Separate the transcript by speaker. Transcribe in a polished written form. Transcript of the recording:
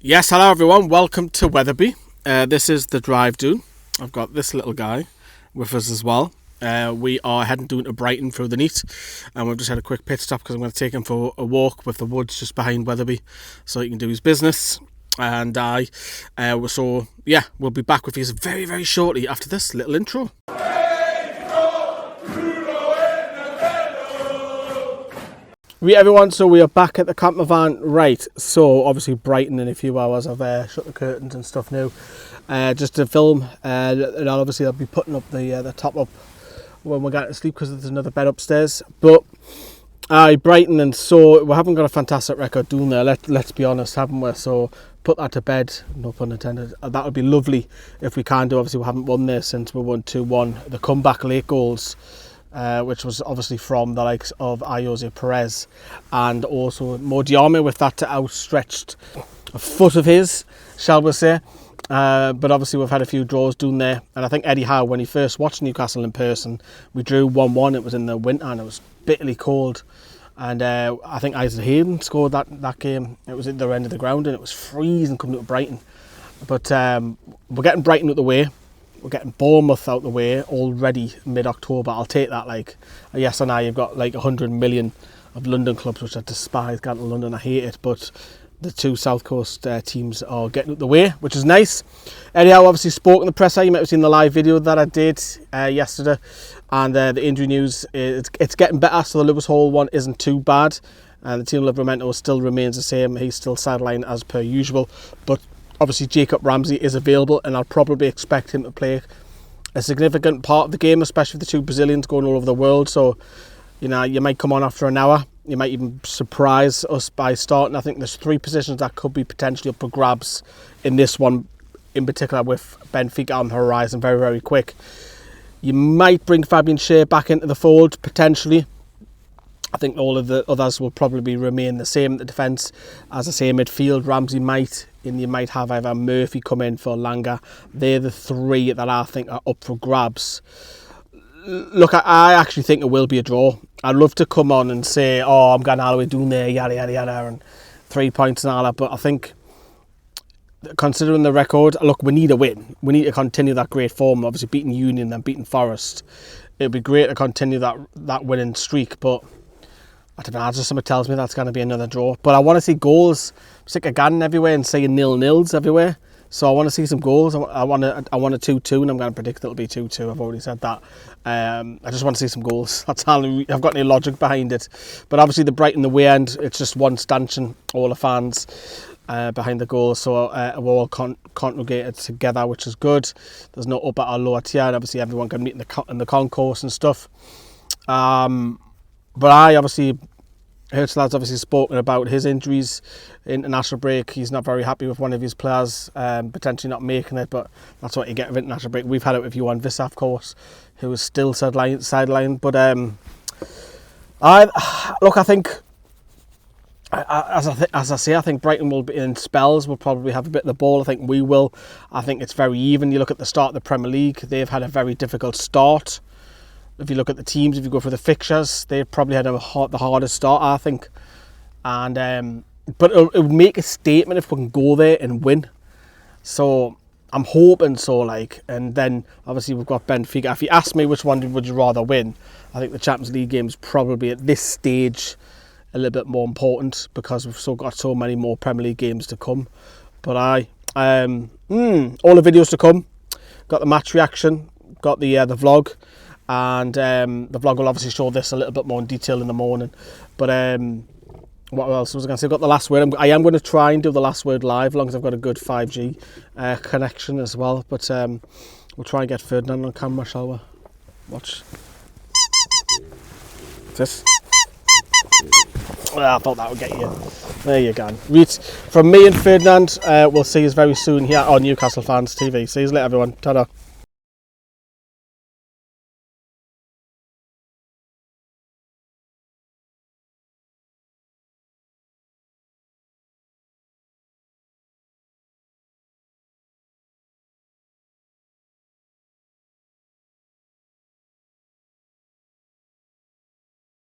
Speaker 1: Yes, hello everyone, welcome to Wetherby. This is the drive down. I've got this little guy with us as well. We are heading down to Brighton through the night, and we've just had a quick pit stop because I'm going to take him for a walk with the woods just behind Wetherby so he can do his business. And we'll be back with you very, very shortly after this little intro. Right everyone, so we are back at the camper van. Right, so obviously Brighton in a few hours. I've shut the curtains and stuff now just to film, and obviously I'll be putting up the top up when we're going to sleep because there's another bed upstairs. But Brighton, and so we haven't got a fantastic record doing there, let's be honest, haven't we? So put that to bed, no pun intended. That would be lovely if we can do. Obviously we haven't won this since we won 2-1, the comeback late goals, which was obviously from the likes of Jose Perez and also Modiame with that outstretched foot of his, shall we say. But obviously we've had a few draws down there, and I think Eddie Howe, when he first watched Newcastle in person, we drew 1-1. It was in the winter and it was bitterly cold, and I think Isaac Hayden scored that game. It was at the end of the ground and it was freezing coming to Brighton. But we're getting Brighton out the way. We're getting Bournemouth out the way already mid-October. I'll take that. Like, yes, I know you've got like 100 million of London clubs, which I despise. Going to London, I hate it. But the two South Coast teams are getting out the way, which is nice. Eddie Howe obviously spoke in the presser. You might have seen the live video that I did yesterday. And the injury news, it's getting better. So the Lewis Hall one isn't too bad. And the team Livramento still remains the same. He's still sidelined as per usual. But obviously Jacob Ramsey is available, and I'll probably expect him to play a significant part of the game, especially the two Brazilians going all over the world. So, you know, you might come on after an hour. You might even surprise us by starting. I think there's 3 positions that could be potentially up for grabs in this one, in particular with Benfica on the horizon very, very quick. You might bring Fabian Schär back into the fold, potentially. I think all of the others will probably remain the same. The defence, as I say, midfield, Ramsey might, and you might have either Murphy come in for Langa. They're the 3 that I think are up for grabs. Look, I actually think it will be a draw. I'd love to come on and say, oh, I'm going all the way down there, yada, yada, yada, and 3 points and all that. But I think, considering the record, look, we need a win. We need to continue that great form. Obviously, beating Union and beating Forest. It'd be great to continue that winning streak, but I don't know, just something tells me that's going to be another draw. But I want to see goals. I'm sick of Gannon everywhere and saying 0-0s everywhere. So I want to see some goals. I want a 2-2, and I'm going to predict it'll be 2-2. I've already said that. I just want to see some goals. That's all. I've got any logic behind it. But obviously the Brighton the way end, it's just one stanchion, all the fans behind the goal. So we're all congregated together, which is good. There's no upper or lower tier. And obviously everyone can meet in the concourse and stuff. But I obviously, Herzl's obviously spoken about his injuries, international break. He's not very happy with one of his players potentially not making it, but that's what you get with international break. We've had it with Yoane Wissa, of course, who is still sidelined. But I think, as I say, I think Brighton will be in spells. We'll probably have a bit of the ball. I think we will. I think it's very even. You look at the start of the Premier League, they've had a very difficult start. If you look at the teams, if you go for the fixtures, they've probably had the hardest start, I think. And but it would make a statement if we can go there and win. So I'm hoping so, like. And then obviously we've got Benfica. If you ask me which one would you rather win, I think the Champions League game is probably at this stage a little bit more important because we've still got so many more Premier League games to come. But all the videos to come. Got the match reaction. Got the vlog. And the vlog will obviously show this a little bit more in detail in the morning. But what else was I going to say? I've got the last word. I am going to try and do the last word live, as long as I've got a good 5G connection as well. But we'll try and get Ferdinand on camera, shall we? Watch. This. Well, I thought that would get you. There you go. From me and Ferdinand, we'll see you very soon here on Newcastle Fans TV. See you later, everyone. Ta-da.